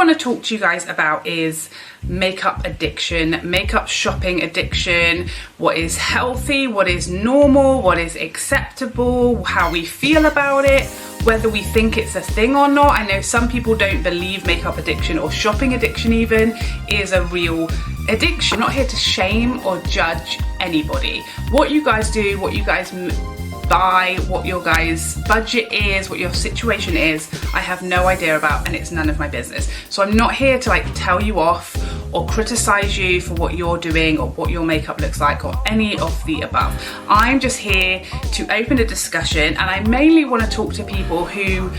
want to talk to you guys about is makeup addiction, makeup shopping addiction, what is healthy, what is normal, what is acceptable, how we feel about it, whether we think it's a thing or not. I know some people don't believe makeup addiction or shopping addiction even is a real addiction. I'm not here to shame or judge anybody. What you guys do, what you guys buy, what your guys' budget is, what your situation is, I have no idea about, and it's none of my business. So I'm not here to like tell you off or criticize you for what you're doing or what your makeup looks like or any of the above. I'm just here to open a discussion, and I mainly want to talk to people who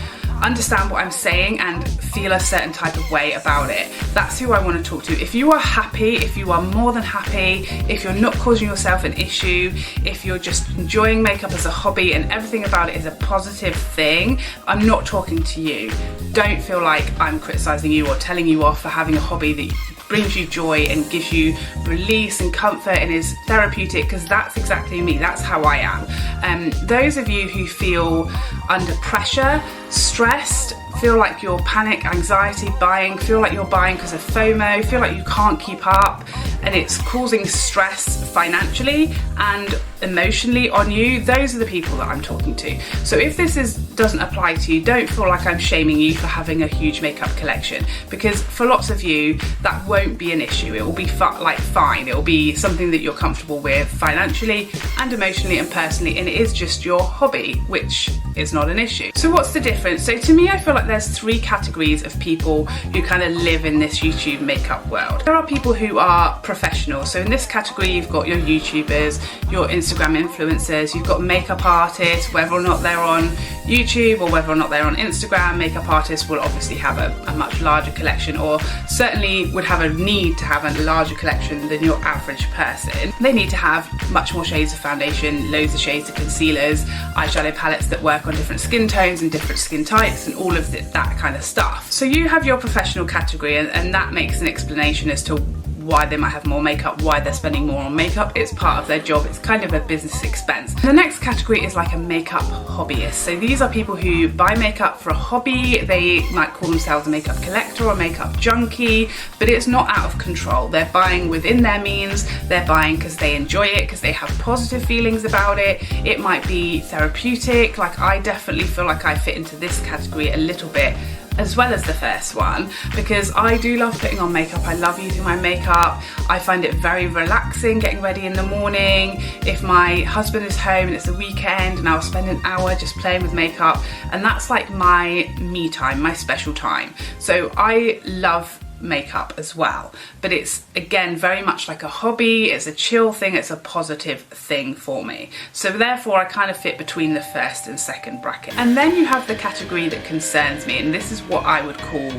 understand what I'm saying and feel a certain type of way about it. That's who I want to talk to. If you are happy, if you are more than happy, if you're not causing yourself an issue, if you're just enjoying makeup as a hobby and everything about it is a positive thing, I'm not talking to you. Don't feel like I'm criticizing you or telling you off for having a hobby that brings you joy and gives you release and comfort and is therapeutic, because that's exactly me. That's how I am. Those of you who feel under pressure, stressed, feel like you're panic, anxiety buying, feel like you're buying because of FOMO, feel like you can't keep up and it's causing stress financially and emotionally on you, those are the people that I'm talking to. So if this doesn't apply to you, don't feel like I'm shaming you for having a huge makeup collection, because for lots of you that won't be an issue. It will be fine. It will be something that you're comfortable with financially and emotionally and personally, and it is just your hobby, which is not an issue. So what's the difference? So to me, I feel like there's three categories of people who kind of live in this YouTube makeup world. There are people who are professionals. So in this category, you've got your YouTubers, your Instagram influencers, you've got makeup artists, whether or not they're on YouTube or whether or not they're on Instagram. Makeup artists will obviously have a much larger collection, or certainly would have a need to have a larger collection than your average person. They need to have much more shades of foundation, loads of shades of concealers, eyeshadow palettes that work on different skin tones and different skin types and all of that kind of stuff. So you have your professional category, and that makes an explanation as to why they might have more makeup, why they're spending more on makeup. It's part of their job. It's kind of a business expense. The next category is like a makeup hobbyist. So these are people who buy makeup for a hobby. They might call themselves a makeup collector or makeup junkie, but it's not out of control. They're buying within their means. They're buying because they enjoy it, because they have positive feelings about it. It might be therapeutic. Like, I definitely feel like I fit into this category a little bit, as well as the first one, because I do love putting on makeup. I love using my makeup. I find it very relaxing getting ready in the morning. If my husband is home and it's the weekend, and I'll spend an hour just playing with makeup, and that's like my me time, my special time. So I love makeup as well, but it's again very much like a hobby. It's a chill thing, it's a positive thing for me. So therefore I kind of fit between the first and second bracket. And then you have the category that concerns me, and this is what I would call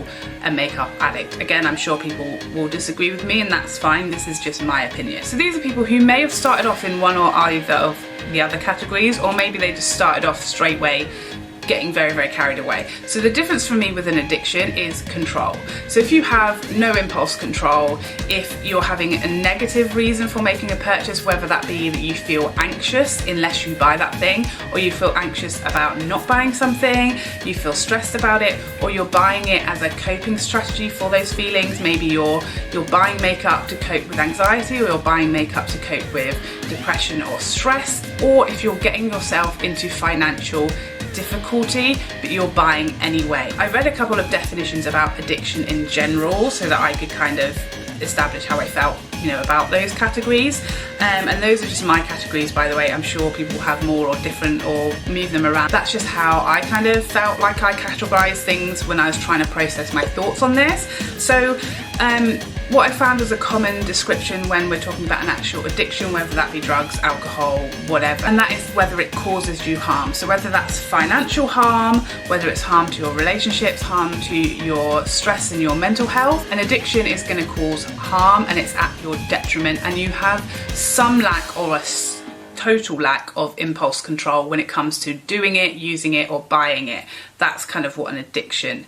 a makeup addict. Again, I'm sure people will disagree with me, and that's fine. This is just my opinion. So these are people who may have started off in one or either of the other categories, or maybe they just started off straightway getting very, very carried away. So the difference for me with an addiction is control. So if you have no impulse control, if you're having a negative reason for making a purchase, whether that be that you feel anxious unless you buy that thing, or you feel anxious about not buying something, you feel stressed about it, or you're buying it as a coping strategy for those feelings. Maybe you're buying makeup to cope with anxiety, or you're buying makeup to cope with depression or stress, or if you're getting yourself into financial difficulty but you're buying anyway. I read a couple of definitions about addiction in general so that I could kind of establish how I felt, you know, about those categories, and those are just my categories, by the way. I'm sure people have more or different or move them around. That's just how I kind of felt like I categorized things when I was trying to process my thoughts on this. So what I found was a common description when we're talking about an actual addiction, whether that be drugs, alcohol, whatever, and that is whether it causes you harm. So whether that's financial harm, whether it's harm to your relationships, harm to your stress and your mental health, an addiction is going to cause harm and it's at your detriment, and you have some lack or a total lack of impulse control when it comes to doing it, using it, or buying it. That's kind of what an addiction